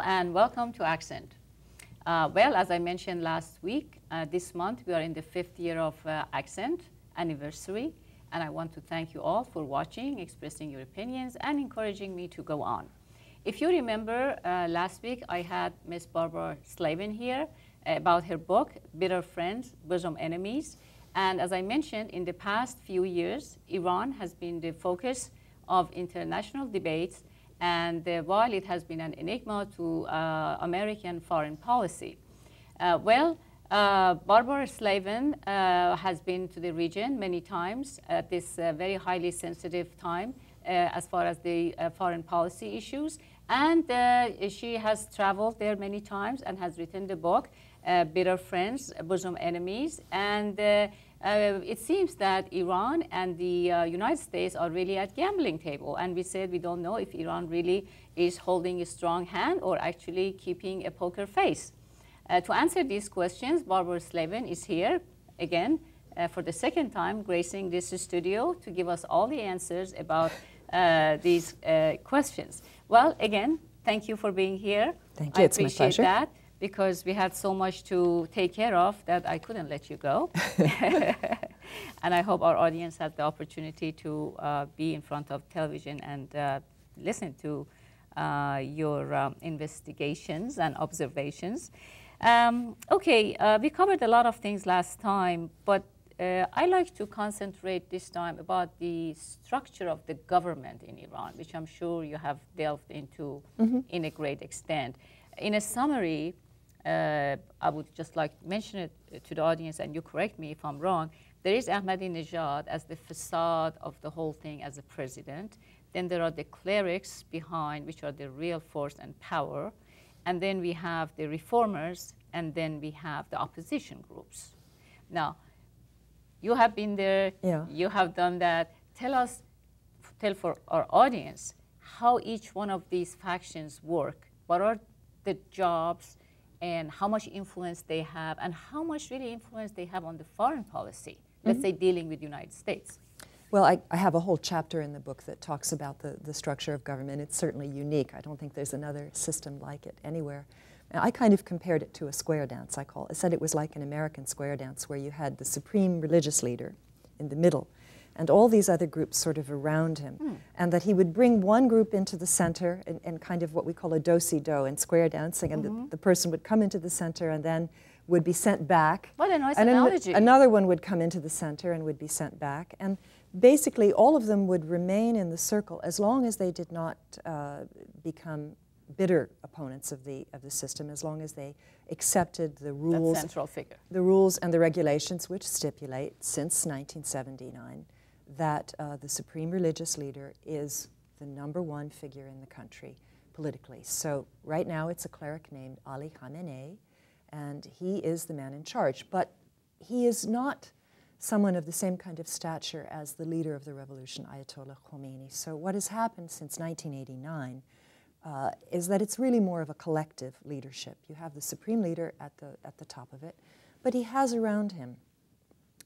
and welcome to Accent. Well, as I mentioned last week, this month we are in the 5th year of Accent anniversary, and I want to thank you all for watching, expressing your opinions, and encouraging me to go on. If you remember, last week I had Miss Barbara Slavin here about her book, Bitter Friends, Bosom Enemies. And as I mentioned, in the past few years, Iran has been the focus of international debates, and while it has been an enigma to American foreign policy. Barbara Slavin has been to the region many times at this very highly sensitive time as far as the foreign policy issues. And she has traveled there many times and has written the book, Bitter Friends, Bosom Enemies. And it seems that Iran and the United States are really at gambling table. And we said we don't know if Iran really is holding a strong hand or actually keeping a poker face. To answer these questions, Barbara Slavin is here again for the second time, gracing this studio to give us all the answers about these questions. Well, again, thank you for being here. Thank you. It's my pleasure. I appreciate that, because we had so much to take care of that I couldn't let you go. And I hope our audience had the opportunity to be in front of television and listen to your investigations and observations. We covered a lot of things last time, but I like to concentrate this time about the structure of the government in Iran, which I'm sure you have delved into in a great extent. In a summary, I would just like to mention it to the audience, and you correct me if I'm wrong. There is Ahmadinejad as the facade of the whole thing as a president. Then there are the clerics behind, which are the real force and power. And then we have the reformers, and then we have the opposition groups. Now, you have been there, you have done that. Tell for our audience how each one of these factions work, what are the jobs, and how much influence they have, and how much really influence they have on the foreign policy, let's say dealing with the United States. Well, I have a whole chapter in the book that talks about the structure of government. It's certainly unique. I don't think there's another system like it anywhere. And I kind of compared it to a square dance, I said it was like an American square dance where you had the supreme religious leader in the middle and all these other groups sort of around him. And that he would bring one group into the center and kind of what we call a do-si-do in square dancing, and the person would come into the center and then would be sent back. What a nice analogy. Another one would come into the center and would be sent back. And basically all of them would remain in the circle as long as they did not become bitter opponents of the system, as long as they accepted the rules, that central figure, the rules and the regulations which stipulate since 1979 that the supreme religious leader is the #1 figure in the country politically. So right now it's a cleric named Ali Khamenei, and he is the man in charge. But he is not someone of the same kind of stature as the leader of the revolution, Ayatollah Khomeini. So what has happened since 1989 is that it's really more of a collective leadership. You have the supreme leader at the top of it, but he has around him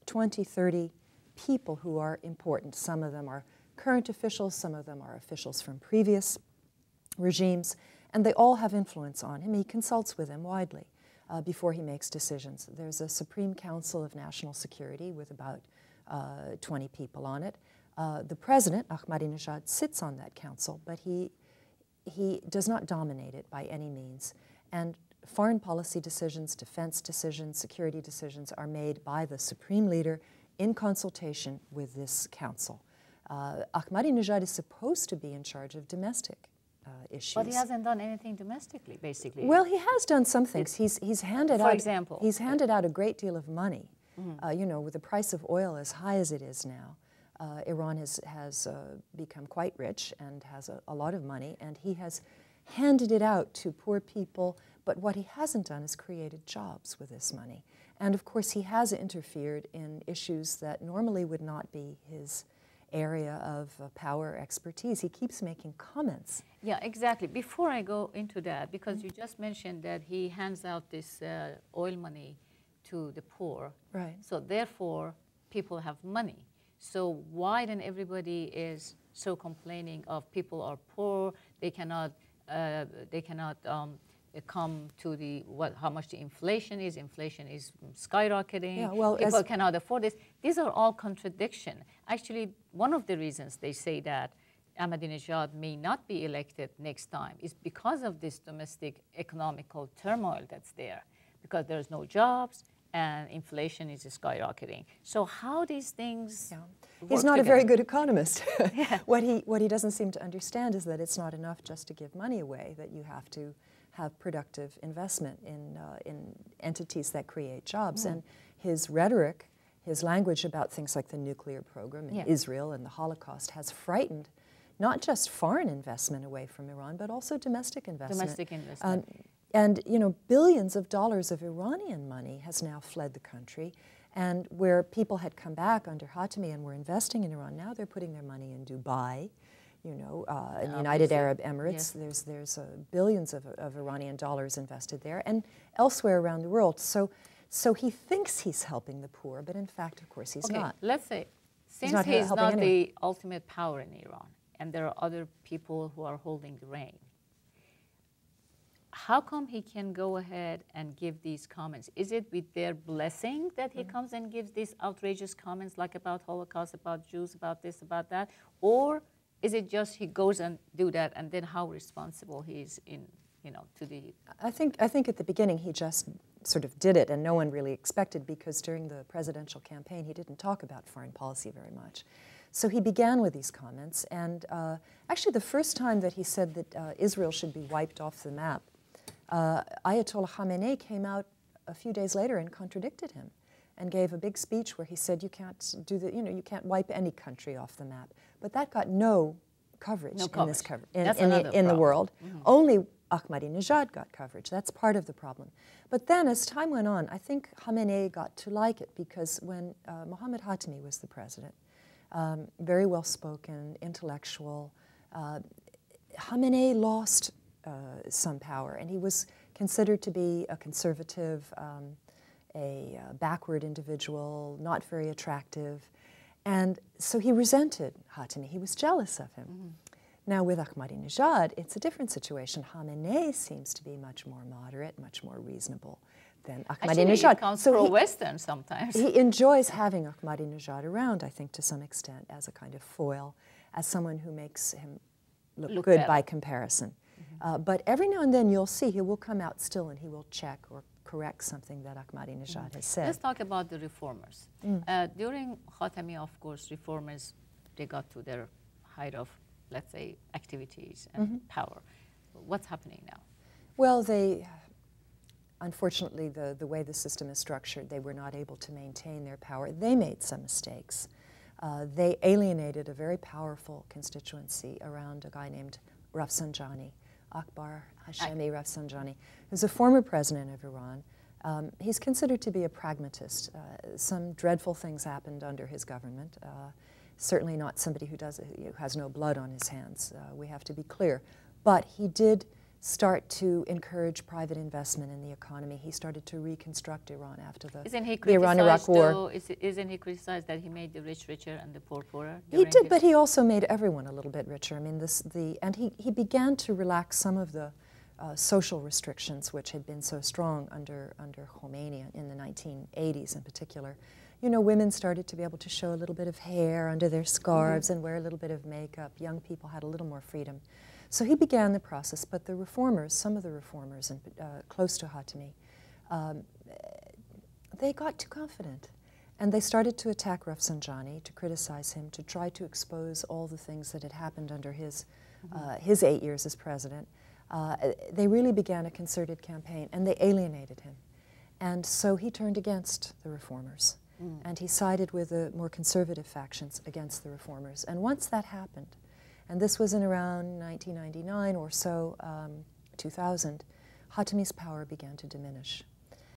20, 30 people who are important. Some of them are current officials, some of them are officials from previous regimes, and they all have influence on him. He consults with them widely before he makes decisions. There's a Supreme Council of National Security with about 20 people on it. The president, Ahmadinejad, sits on that council, but he does not dominate it by any means. And foreign policy decisions, defense decisions, security decisions are made by the supreme leader in consultation with this council. Ahmadinejad is supposed to be in charge of domestic issues. But he hasn't done anything domestically, basically. Well, he has done some things. He's handed out, for example, he's handed out a great deal of money. You know, with the price of oil as high as it is now, Iran has become quite rich and has a lot of money, and he has handed it out to poor people, but what he hasn't done is created jobs with this money. And of course he has interfered in issues that normally would not be his area of power expertise. He keeps making comments. Yeah, exactly. Before I go into that, because you just mentioned that he hands out this oil money to the poor. Right. So therefore people have money. So why then everybody is so complaining of people are poor, they cannot come to how much the inflation is. Inflation is skyrocketing. Yeah, well, people cannot afford this. These are all contradictions. Actually, one of the reasons they say that Ahmadinejad may not be elected next time is because of this domestic economical turmoil that's there, because there's no jobs and inflation is skyrocketing. So how these things He's not a very good economist. What he doesn't seem to understand is that it's not enough just to give money away, that you have to have productive investment in entities that create jobs. And his rhetoric, his language about things like the nuclear program in Israel and the Holocaust has frightened not just foreign investment away from Iran, but also domestic investment. Domestic investment. And you know, billions of dollars of Iranian money has now fled the country. And where people had come back under Khatami and were investing in Iran, now they're putting their money in Dubai, you know, in the United Arab Emirates. Yes. There's billions of Iranian dollars invested there, and elsewhere around the world. So he thinks he's helping the poor, but in fact, of course, he's not. Let's say, since he's not the ultimate power in Iran, and there are other people who are holding the reign, how come he can go ahead and give these comments? Is it with their blessing that he comes and gives these outrageous comments like about Holocaust, about Jews, about this, about that? Or is it just he goes and do that, and then how responsible he is in, you know, to the... I think at the beginning he just sort of did it, and no one really expected, because during the presidential campaign he didn't talk about foreign policy very much. So he began with these comments, and actually the first time that he said that Israel should be wiped off the map, Ayatollah Khamenei came out a few days later and contradicted him, and gave a big speech where he said you can't do the, you know, you can't wipe any country off the map. But that got no coverage in the world. Only Ahmadinejad got coverage. That's part of the problem. But then as time went on, I think Khamenei got to like it, because when Mohammad Khatami was the president, very well-spoken, intellectual, Khamenei lost some power, and he was considered to be a conservative, a backward individual, not very attractive, and so he resented Khatami. He was jealous of him. Now with Ahmadinejad, it's a different situation. Khamenei seems to be much more moderate, much more reasonable than Ahmadinejad. Actually, he becomes pro-Western sometimes. He enjoys having Ahmadinejad around, I think, to some extent, as a kind of foil, as someone who makes him look good better by comparison. But every now and then you'll see he will come out still and he will check or correct something that Ahmadinejad has said. Let's talk about the reformers. During Khatami, of course, reformers, they got to their height of, let's say, activities and power. What's happening now? Well, unfortunately, the way the system is structured, they were not able to maintain their power. They made some mistakes. They alienated a very powerful constituency around a guy named Rafsanjani, Akbar Hashemi Rafsanjani, who's a former president of Iran. He's considered to be a pragmatist. Some dreadful things happened under his government. Certainly not somebody who has no blood on his hands. We have to be clear. But he did start to encourage private investment in the economy. He started to reconstruct Iran after the Iran-Iraq war. Isn't he criticized that he made the rich richer and the poor poorer? He did, but he also made everyone a little bit richer. I mean, he began to relax some of the social restrictions which had been so strong under Khomeini in the 1980s in particular. You know, women started to be able to show a little bit of hair under their scarves and wear a little bit of makeup. Young people had a little more freedom. So he began the process, but the reformers, some of the reformers close to Khatami, they got too confident. And they started to attack Rafsanjani, to criticize him, to try to expose all the things that had happened under his 8 years as president. They really began a concerted campaign, and they alienated him. And so he turned against the reformers. And he sided with the more conservative factions against the reformers. And once that happened, and this was in around 1999 or so, 2000, Khatami's power began to diminish.